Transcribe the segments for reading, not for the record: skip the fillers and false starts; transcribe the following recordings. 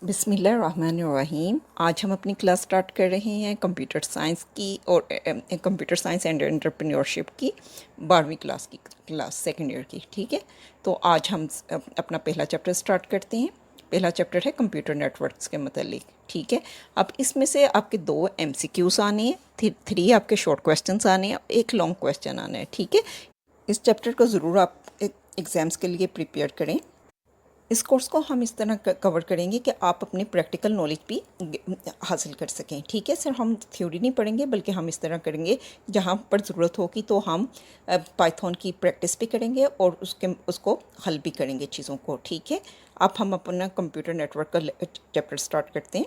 बिस्मिल्लाहिर्रहमानिर्रहीम। आज हम अपनी क्लास स्टार्ट कर रहे हैं कंप्यूटर साइंस की और कंप्यूटर साइंस एंड एंटरप्रेन्योरशिप की 12वीं क्लास की क्लास सेकेंड ईयर की। ठीक है, तो आज हम अपना पहला चैप्टर स्टार्ट करते हैं। पहला चैप्टर है कंप्यूटर नेटवर्क्स के मतलब। ठीक है, अब इसमें से आपके 2 MCQs आने हैं, 3 आपके शॉर्ट क्वेश्चंस आने हैं, 1 लॉन्ग क्वेश्चन आना है। ठीक है, इस चैप्टर को ज़रूर आप एग्ज़ाम्स के लिए प्रिपेयर करें। इस कोर्स को हम इस तरह कवर करेंगे कि आप अपनी प्रैक्टिकल नॉलेज भी हासिल कर सकें। ठीक है, सिर्फ हम थ्योरी नहीं पढ़ेंगे बल्कि हम इस तरह करेंगे, जहाँ पर ज़रूरत होगी तो हम पाइथन की प्रैक्टिस भी करेंगे और उसको हल भी करेंगे चीज़ों को। ठीक है, अब हम अपना कंप्यूटर नेटवर्क का चैप्टर स्टार्ट करते हैं।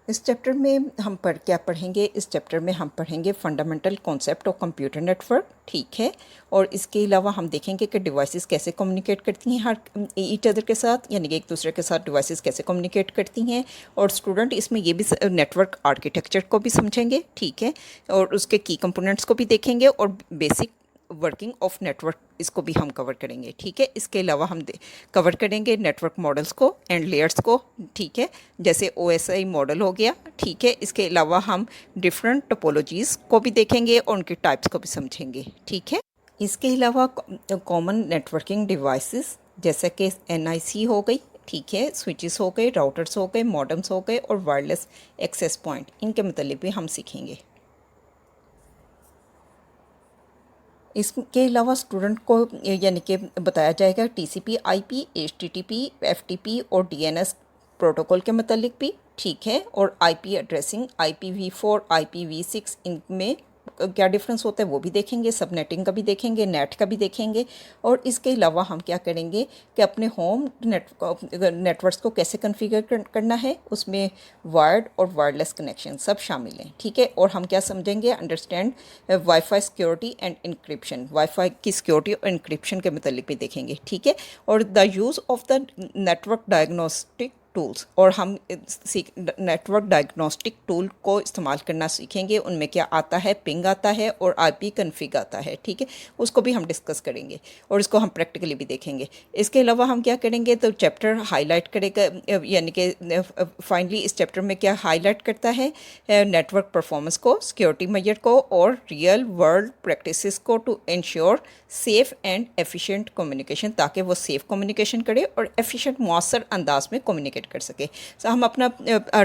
इस चैप्टर में हम क्या पढ़ेंगे, इस चैप्टर में हम पढ़ेंगे fundamental concept of computer network. ठीक है, और इसके अलावा हम देखेंगे कि डिवाइसेस कैसे कम्युनिकेट करती हैं हर ईच अदर के साथ, यानी कि एक दूसरे के साथ डिवाइसेस कैसे कम्युनिकेट करती हैं। और स्टूडेंट इसमें ये भी नेटवर्क आर्किटेक्चर को भी समझेंगे। ठीक है, और उसके की कंपोनेंट्स को भी देखेंगे और बेसिक वर्किंग ऑफ नेटवर्क इसको भी हम कवर करेंगे। ठीक है, इसके अलावा हम कवर करेंगे नेटवर्क मॉडल्स को एंड लेयर्स को। ठीक है, जैसे OSI मॉडल हो गया। ठीक है, इसके अलावा हम डिफरेंट टोपोलॉजीज़ को भी देखेंगे और उनके टाइप्स को भी समझेंगे। ठीक है, इसके अलावा कॉमन नेटवर्किंग डिवाइसेस जैसे कि NIC हो गई, ठीक है, स्विचेस हो गए, राउटर्स हो गए, मॉडेम्स हो गए और वायरलेस एक्सेस पॉइंट, इनके मतलब भी हम सीखेंगे। इसके अलावा स्टूडेंट को यानी कि बताया जाएगा TCP IP HTTP FTP और DNS प्रोटोकॉल के मतलब भी। ठीक है, और IP एड्रेसिंग IPv4 IPv6 इनमें क्या डिफरेंस होता है वो भी देखेंगे, सबनेटिंग का भी देखेंगे, नेट का भी देखेंगे। और इसके अलावा हम क्या करेंगे कि अपने होम नेटवर्क्स को कैसे कॉन्फ़िगर करना है, उसमें वायर्ड और वायरलेस कनेक्शन सब शामिल हैं। ठीक है, और हम क्या समझेंगे, understand wifi security and encryption, wifi की सिक्योरिटी और इंक्रिप्शन के मतलब भी देखेंगे। ठीक है, और the use of the network diagnostic tools, और हम नेटवर्क डायग्नोस्टिक टूल को इस्तेमाल करना सीखेंगे। उनमें क्या आता है, पिंग आता है और IP कन्फिग आता है। ठीक है, उसको भी हम डिस्कस करेंगे और इसको हम प्रैक्टिकली भी देखेंगे। इसके अलावा हम क्या करेंगे, तो चैप्टर हाईलाइट करेगा, यानी कि फाइनली इस चैप्टर में क्या हाईलाइट करता है, नेटवर्क परफॉर्मेंस को, सिक्योरिटी मेजर को और रियल वर्ल्ड प्रैक्टिसेस को to ensure safe and efficient communication, ताकि वो सेफ़ कम्युनिकेशन करे और एफिशिएंट मौसर अंदाज में कम्युनिकेट कर सके। तो हम अपना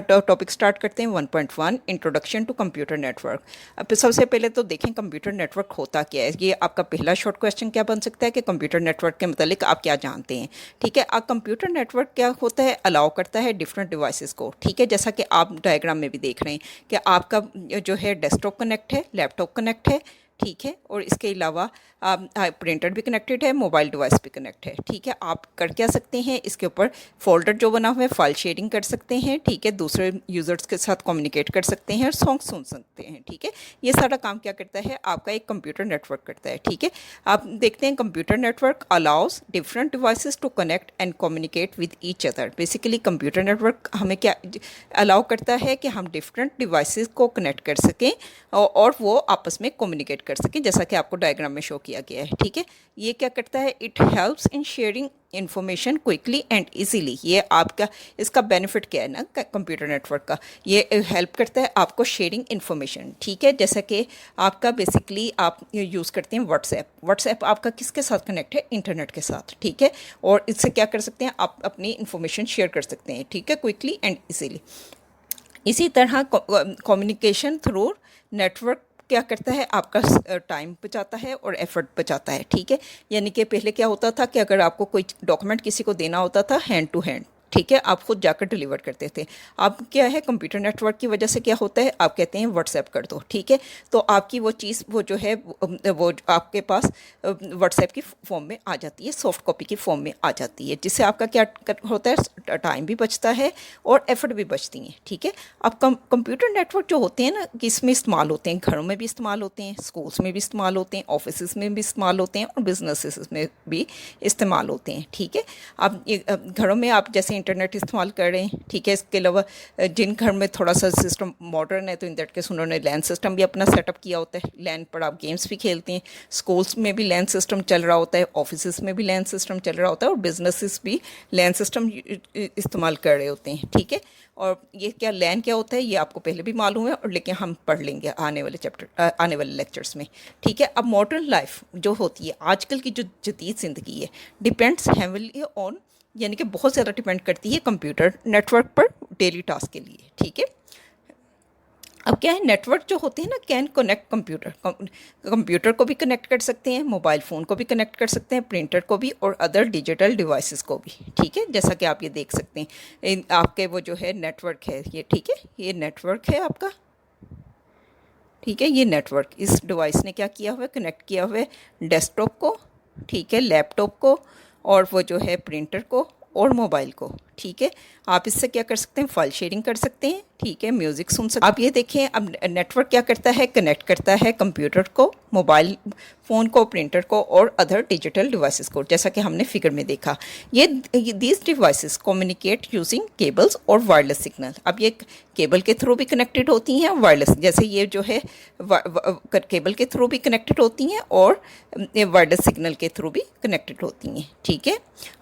टॉपिक स्टार्ट करते हैं। 1.1 इंट्रोडक्शन टू कंप्यूटर नेटवर्क। अब सबसे पहले तो देखें कंप्यूटर नेटवर्क होता क्या है। ये आपका पहला शॉर्ट क्वेश्चन क्या बन सकता है कि कंप्यूटर नेटवर्क के मतलब आप क्या जानते हैं। ठीक है, अब कंप्यूटर नेटवर्क क्या होता है, अलाउ करता है डिफरेंट डिवाइसेस को। ठीक है, जैसा कि आप डायग्राम में भी देख रहे हैं कि आपका जो है डेस्कटॉप कनेक्ट है, लैपटॉप कनेक्ट है। ठीक है, और इसके अलावा प्रिंटर भी कनेक्टेड है, मोबाइल डिवाइस भी कनेक्ट है। ठीक है, आप कर क्या सकते हैं, इसके ऊपर फोल्डर जो बना हुआ है फाइल शेयरिंग कर सकते हैं। ठीक है, दूसरे यूज़र्स के साथ कम्युनिकेट कर सकते हैं और सॉन्ग सुन सकते हैं। ठीक है, ये सारा काम क्या करता है, आपका एक कंप्यूटर नेटवर्क करता है। ठीक है, आप देखते हैं computer network allows different devices to connect and communicate with each other. Basically computer network हमें क्या अलाउ करता है कि हम डिफरेंट डिवाइसेस को कनेक्ट कर सकें और वो आपस में कम्युनिकेट कर सकें, जैसा कि आपको डायग्राम में शो किया गया है। ठीक है, ये क्या करता है, it helps in sharing information quickly and easily. ये आपका इसका बेनिफिट क्या है ना कंप्यूटर नेटवर्क का, ये हेल्प करता है आपको शेयरिंग इन्फॉर्मेशन। ठीक है, जैसा कि आपका बेसिकली आप यूज़ करते हैं व्हाट्सएप आपका किसके साथ कनेक्ट है, इंटरनेट के साथ। ठीक है, और इससे क्या कर सकते हैं, आप अपनी इन्फॉर्मेशन शेयर कर सकते हैं। ठीक है, क्विकली एंड इजीली। इसी तरह कम्युनिकेशन थ्रू नेटवर्क क्या करता है, आपका टाइम बचाता है और एफर्ट बचाता है। ठीक है, यानी कि पहले क्या होता था कि अगर आपको कोई डॉक्यूमेंट किसी को देना होता था हैंड टू हैंड, ठीक है, आप खुद जाकर डिलीवर करते थे। अब क्या है, कंप्यूटर नेटवर्क की वजह से क्या होता है, आप कहते हैं व्हाट्सएप कर दो। ठीक है, तो आपकी वो चीज़ वो जो है वो आपके पास व्हाट्सएप की फॉर्म में आ जाती है, सॉफ्ट कॉपी की फॉर्म में आ जाती है, जिससे आपका क्या होता है, टाइम भी बचता है और एफर्ट भी बचती हैं। ठीक है, अब कंप्यूटर नेटवर्क जो होते हैं ना, किस में इस्तेमाल होते हैं, घरों में भी इस्तेमाल होते हैं, स्कूल्स में भी इस्तेमाल होते हैं, ऑफिस में भी इस्तेमाल होते हैं और बिजनेसेस में भी इस्तेमाल होते हैं। ठीक है, अब घरों में आप जैसे इंटरनेट इस्तेमाल कर रहे हैं, ठीक है। इसके अलावा जिन घर में थोड़ा सा सिस्टम मॉडर्न है तो इन दैट केस उन्होंने लैन सिस्टम भी अपना सेटअप किया होता है, लैन पर आप गेम्स भी खेलते हैं। स्कूल्स में भी लैन सिस्टम चल रहा होता है, ऑफिस में भी लैन सिस्टम चल रहा होता है और बिजनेसेस भी लैन सिस्टम इस्तेमाल कर रहे होते हैं, ठीक है। और ये क्या लैन क्या होता है ये आपको पहले भी मालूम है, और लेकिन हम पढ़ लेंगे आने वाले आने वाले लेक्चर्स में, ठीक है। अब मॉडर्न लाइफ जो होती है, आजकल की जो जदीद ज़िंदगी है, डिपेंड्स हेविली ऑन, यानी कि बहुत ज़्यादा डिपेंड करती है कंप्यूटर नेटवर्क पर डेली टास्क के लिए, ठीक है। अब क्या है, नेटवर्क जो होते हैं ना, कैन कनेक्ट कंप्यूटर को भी कनेक्ट कर सकते हैं, मोबाइल फ़ोन को भी कनेक्ट कर सकते हैं, प्रिंटर को भी, और अदर डिजिटल डिवाइसेस को भी, ठीक है। जैसा कि आप ये देख सकते हैं आपके वो जो है नेटवर्क है ये, ठीक है, ये नेटवर्क है आपका, ठीक है। ये नेटवर्क इस डिवाइस ने क्या किया हुआ है, कनेक्ट किया हुआ है डेस्कटॉप को, ठीक है, लैपटॉप को, और वो जो है प्रिंटर को और मोबाइल को, ठीक है। आप इससे क्या कर सकते हैं, फाइल शेयरिंग कर सकते हैं, ठीक है, म्यूज़िक सुन सकते हैं। आप ये देखें, अब नेटवर्क क्या करता है, कनेक्ट करता है कंप्यूटर को, मोबाइल फ़ोन को, प्रिंटर को और अदर डिजिटल डिवाइसेस को, जैसा कि हमने फिगर में देखा। ये these devices communicate using cables और वायरलेस सिग्नल। अब ये केबल के थ्रू भी कनेक्टेड होती हैं, वायरलेस, जैसे ये जो है केबल के थ्रू भी कनेक्टेड होती हैं और वायरलेस सिग्नल के थ्रू भी कनेक्टेड होती हैं, ठीक है।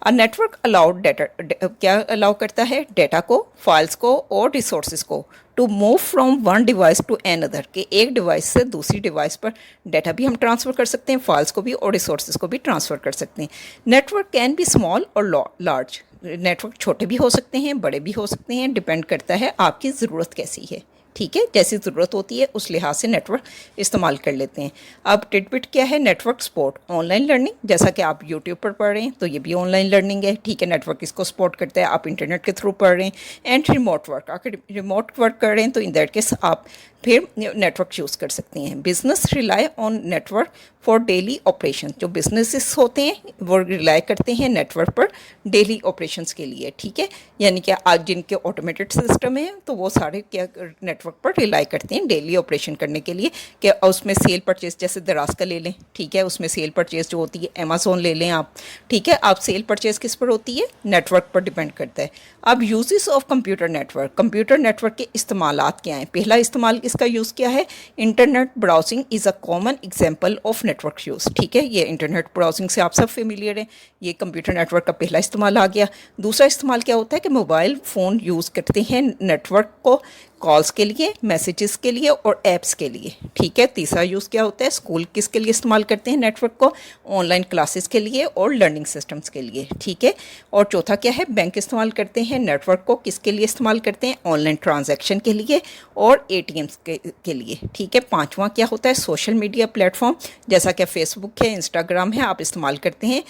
और नेटवर्क अलाउड डाटा, क्या अलाउ करता है, डाटा को, फाइल्स को और रिसोर्सेज को to move from one device to another, के एक डिवाइस से दूसरी डिवाइस पर डाटा भी हम ट्रांसफ़र कर सकते हैं, फाइल्स को भी और रिसोर्सेज को भी ट्रांसफ़र कर सकते हैं। नेटवर्क कैन बी स्मॉल और लार्ज, नेटवर्क छोटे भी हो सकते हैं, बड़े भी हो सकते हैं, डिपेंड करता है आपकी ज़रूरत कैसी है, ठीक है। जैसी ज़रूरत होती है उस लिहाज से नेटवर्क इस्तेमाल कर लेते हैं। अब टिटबिट क्या है, नेटवर्क सपोर्ट ऑनलाइन लर्निंग, जैसा कि आप यूट्यूब पर पढ़ रहे हैं तो ये भी ऑनलाइन लर्निंग है, ठीक है। नेटवर्क इसको सपोर्ट करता है, आप इंटरनेट के थ्रू पढ़ रहे हैं। एंड रिमोट वर्क, अगर रिमोट वर्क कर रहे हैं तो इन दैट केस आप फिर नेटवर्क यूज़ कर सकते हैं। Business rely on network for daily operation, जो बिजनेसेस होते हैं वो रिलाई करते हैं नेटवर्क पर डेली ऑपरेशंस के लिए, ठीक है। यानी कि आज जिनके ऑटोमेटेड सिस्टम है तो वो सारे क्या नेटवर्क पर रिलाई करते हैं डेली ऑपरेशन करने के लिए, कि उसमें सेल परचेज, जैसे दराज का ले लें, ठीक है, उसमें सेल परचेज जो होती है, अमेज़ोन ले लें आप, ठीक है। आप सेल परचेज किस पर होती है, नेटवर्क पर डिपेंड करता है। अब uses of computer network, computer network के इस्तेमालात क्या हैं। पहला इस्तेमाल इसका यूज़ क्या है, internet browsing is a common example of network use, ठीक है। ये इंटरनेट ब्राउजिंग से आप सब फेमिलियर हैं, ये कंप्यूटर नेटवर्क का पहला इस्तेमाल आ गया। दूसरा इस्तेमाल क्या होता है कि मोबाइल फ़ोन यूज़ करते हैं नेटवर्क को कॉल्स के लिए, मैसेजेस के लिए और ऐप्स के लिए, ठीक है। तीसरा यूज़ क्या होता है, स्कूल किसके लिए इस्तेमाल करते हैं नेटवर्क को, ऑनलाइन क्लासेस के लिए और लर्निंग सिस्टम्स के लिए, ठीक है। और चौथा क्या है, बैंक इस्तेमाल करते हैं नेटवर्क को, किसके लिए इस्तेमाल करते हैं, ऑनलाइन ट्रांजैक्शन के लिए और ATMs के लिए, ठीक है। पांचवा क्या होता है, सोशल मीडिया प्लेटफॉर्म, जैसा कि फेसबुक है, इंस्टाग्राम है, आप इस्तेमाल करते हैं।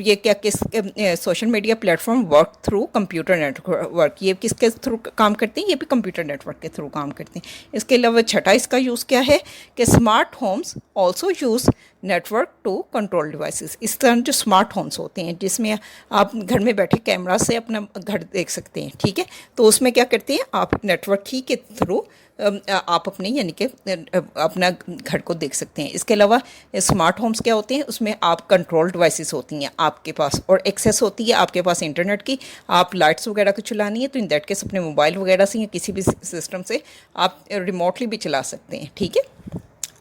ये क्या किस social media platform work through computer network, ये किसके थ्रू काम करते हैं, ये भी कंप्यूटर नेटवर्क के थ्रू काम करते हैं। इसके अलावा छठा इसका यूज़ क्या है कि smart homes also use network to control devices. इस तरह जो स्मार्ट होम्स होते हैं जिसमें आप घर में बैठे कैमरा से अपना घर देख सकते हैं, ठीक है। तो उसमें क्या करते हैं, आप नेटवर्क ही के थ्रू आप अपने यानी कि अपना घर को देख सकते हैं। इसके अलावा स्मार्ट होम्स क्या होते हैं, उसमें आप कंट्रोल डिवाइसेस होती हैं आपके पास और एक्सेस होती है आपके पास इंटरनेट की। आप लाइट्स वगैरह को चलानी है तो इन दैट केस अपने मोबाइल वगैरह से या किसी भी सिस्टम से आप रिमोटली भी चला सकते हैं, ठीक है।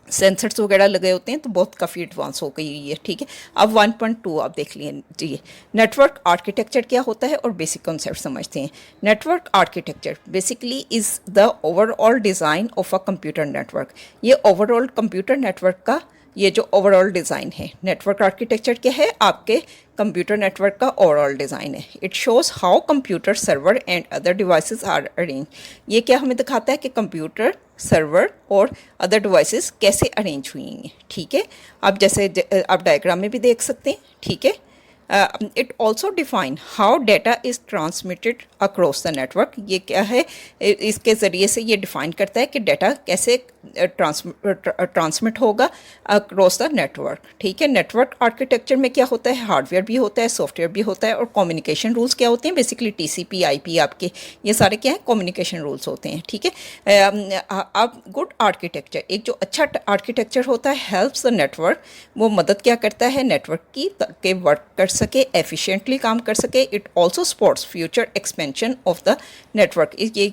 सेंसर्स वगैरह लगे होते हैं तो बहुत काफ़ी एडवांस हो गई हुई है, ठीक है। अब 1.2 आप देख लीजिए, नेटवर्क आर्किटेक्चर क्या होता है और बेसिक कॉन्सेप्ट समझते हैं। Network architecture basically is the overall design of a computer network. ये ओवरऑल कंप्यूटर नेटवर्क का ये जो ओवरऑल डिज़ाइन है, नेटवर्क आर्किटेक्चर क्या है, आपके कंप्यूटर नेटवर्क का ओवरऑल डिज़ाइन है। It shows how computer server and other devices are arrange. ये क्या हमें दिखाता है कि कंप्यूटर सर्वर और अदर डिवाइसेस कैसे अरेंज हुई हैं, ठीक है। आप जैसे आप डायग्राम में भी देख सकते हैं, ठीक है। It also define how data is transmitted across the network. ये क्या है, इसके ज़रिए से ये डिफ़ाइन करता है कि डाटा कैसे ट्रांसमिट होगा अक्रॉस द नेटवर्क, ठीक है। नेटवर्क आर्किटेक्चर में क्या होता है, हार्डवेयर भी होता है, सॉफ्टवेयर भी होता है और कम्युनिकेशन रूल्स क्या होते हैं, बेसिकली TCP IP आपके ये सारे क्या है, कम्युनिकेशन रूल्स होते हैं, ठीक है। अब गुड आर्किटेक्चर, एक जो अच्छा आर्किटेक्चर होता है, हेल्प्स द नेटवर्क, वो मदद क्या करता है नेटवर्क की के वर्कर्स सके, एफिशिएंटली काम कर सके। It also supports future expansion of the network. ये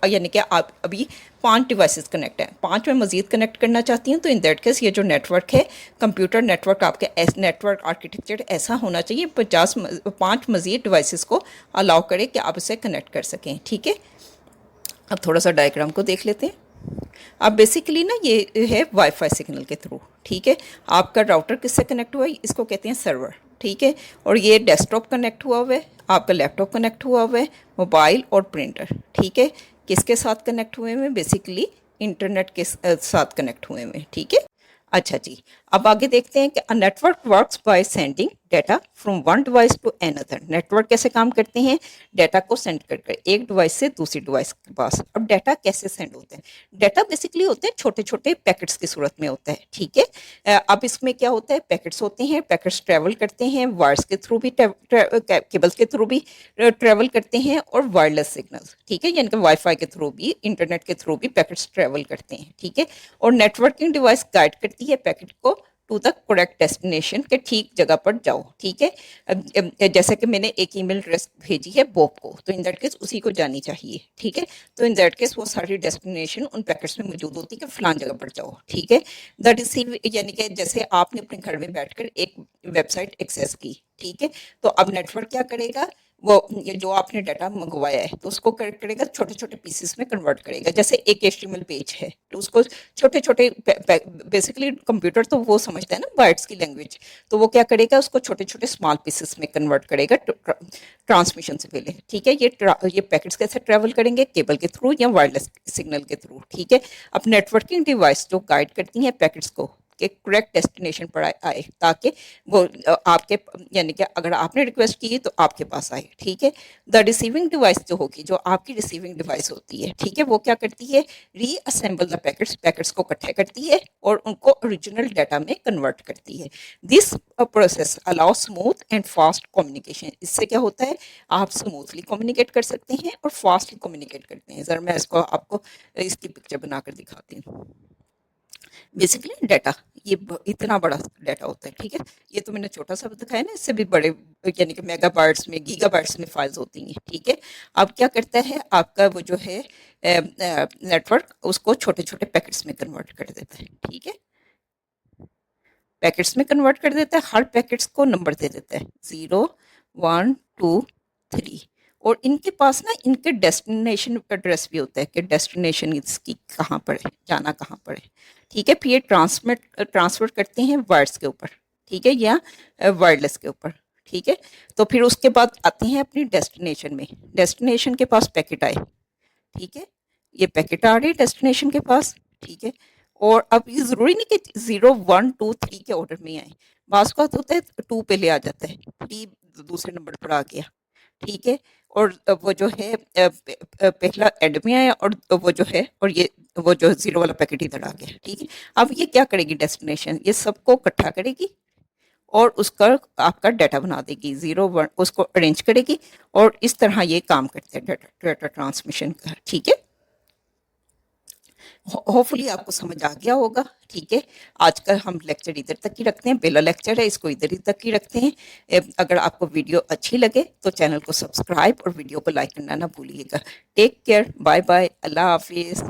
यानी कि आप अभी 5 डिवाइसेस कनेक्ट हैं, 5 में मज़ीद कनेक्ट करना चाहती हूँ, तो इन दैट केस ये जो नेटवर्क है, कंप्यूटर नेटवर्क आपके नेटवर्क आर्किटेक्चर ऐसा होना चाहिए 5 मज़ीद डिवाइसेस को अलाउ करे कि आप इसे कनेक्ट कर सकें। ठीक है, अब थोड़ा सा डायग्राम को देख लेते हैं। अब बेसिकली ना ये है वाईफाई सिग्नल के थ्रू। ठीक है, आपका राउटर किससे कनेक्ट हुआ है, इसको कहते हैं सर्वर। ठीक है, और ये डेस्कटॉप कनेक्ट हुआ हुआ है, आपका लैपटॉप कनेक्ट हुआ हुआ है, मोबाइल और प्रिंटर। ठीक है, किसके साथ कनेक्ट हुए हैं, बेसिकली इंटरनेट के साथ कनेक्ट हुए हैं। ठीक है, अच्छा जी, अब आगे देखते हैं कि network works by sending data from one device to another. Network कैसे काम करते हैं, डाटा को सेंड कर कर एक डिवाइस से दूसरी डिवाइस के पास। अब डाटा कैसे सेंड होते हैं, डाटा बेसिकली होते हैं छोटे छोटे पैकेट्स की सूरत में होता है। ठीक है, अब इसमें क्या होता है, पैकेट्स होते हैं, पैकेट्स ट्रैवल करते हैं, वायर्स के थ्रू भी केबल्स के थ्रू भी ट्रैवल करते हैं, और वायरलेस सिग्नल्स। ठीक है, यानी कि वाईफाई के थ्रू भी, इंटरनेट के थ्रू भी पैकेट्स ट्रैवल करते हैं। ठीक है, और नेटवर्किंग डिवाइस गाइड करती है पैकेट को टू द करेक्ट डेस्टिनेशन, के ठीक जगह पर जाओ। ठीक है, जैसे कि मैंने एक ईमेल एड्रेस भेजी है बॉब को, तो इन दैट केस उसी को जानी चाहिए। ठीक है, तो इन दैट केस वो सारी डेस्टिनेशन उन पैकेट्स में मौजूद होती है कि फलान जगह पर जाओ। ठीक है, द रिसीव यानी कि जैसे आपने अपने घर में बैठकर एक वेबसाइट एक्सेस की। ठीक है, तो अब नेटवर्क क्या करेगा, वो ये जो आपने डाटा मंगवाया है तो उसको करेगा, छोटे छोटे पीसेस में कन्वर्ट करेगा। जैसे एक HTML पेज है तो उसको छोटे छोटे, बेसिकली कंप्यूटर तो वो समझता है ना बाइट्स की लैंग्वेज, तो वो क्या करेगा, उसको छोटे छोटे स्मॉल पीसेस में कन्वर्ट करेगा ट्रांसमिशन से पहले। ठीक है, ये पैकेट्स कैसे ट्रैवल करेंगे, केबल के थ्रू या वायरलेस सिग्नल के थ्रू। ठीक है, अब नेटवर्किंग डिवाइस जो गाइड करती हैं पैकेट्स को के करेक्ट डेस्टिनेशन पर आए, ताकि वो आपके यानी कि अगर आपने रिक्वेस्ट की तो आपके पास आए। ठीक है, द रिसीविंग डिवाइस जो होगी, जो आपकी रिसीविंग डिवाइस होती है, ठीक है, वो क्या करती है, रीअसेंबल द पैकेट्स, पैकेट्स को इकट्ठे करती है और उनको ओरिजिनल डाटा में कन्वर्ट करती है। This process allow smooth and fast communication. इससे क्या होता है, आप स्मूथली कम्युनिकेट कर सकते हैं और फास्टली कम्युनिकेट करते हैं। ज़रा मैं इसको आपको इसकी पिक्चर बनाकर दिखाती हूँ। बेसिकली डाटा, ये इतना बड़ा डाटा होता है। ठीक है, ये तो मैंने छोटा सा दिखाया ना, इससे भी बड़े यानी कि मेगाबाइट्स में, गीगाबाइट्स में फाइल्स होती हैं। ठीक है, अब क्या करता है आपका वो जो है नेटवर्क, उसको छोटे छोटे पैकेट्स में कन्वर्ट कर देता है। ठीक है, पैकेट्स में कन्वर्ट कर देता है, हर पैकेट्स को नंबर दे देता है 0 1 2 3, और इनके पास ना इनके डेस्टिनेशन एड्रेस भी होता है कि डेस्टिनेशन इसकी कहाँ पर है, जाना कहाँ पर है। ठीक है, फिर ये ट्रांसफर करते हैं वायर्स के ऊपर। ठीक है, या वायरलेस के ऊपर। ठीक है, तो फिर उसके बाद आते हैं अपनी डेस्टिनेशन में, डेस्टिनेशन के पास पैकेट आए। ठीक है, ये पैकेट आ रही है डेस्टिनेशन के पास। ठीक है, और अब ये ज़रूरी नहीं कि 0 1 2 3 के ऑर्डर में आए, बास का होता है 2 पे ले आ जाता है, 3 दूसरे नंबर पर आ गया। ठीक है, और वो जो है पहला एंड में आया, और वो जो है, और ये वो जो 0 वाला पैकेट इधर आ गया। ठीक है, अब ये क्या करेगी, डेस्टिनेशन ये सबको इकट्ठा करेगी और उसका आपका डाटा बना देगी, 0 1 उसको अरेंज करेगी, और इस तरह ये काम करते हैं डाटा ट्रांसमिशन का। ठीक है, होपफुली आपको समझ आ गया होगा। ठीक है, आज का हम लेक्चर इधर तक ही रखते हैं, पहला लेक्चर है, इसको इधर ही तक ही रखते हैं। अगर आपको वीडियो अच्छी लगे तो चैनल को सब्सक्राइब और वीडियो को लाइक करना ना भूलिएगा। टेक केयर, बाय बाय, अल्लाह हाफिज़।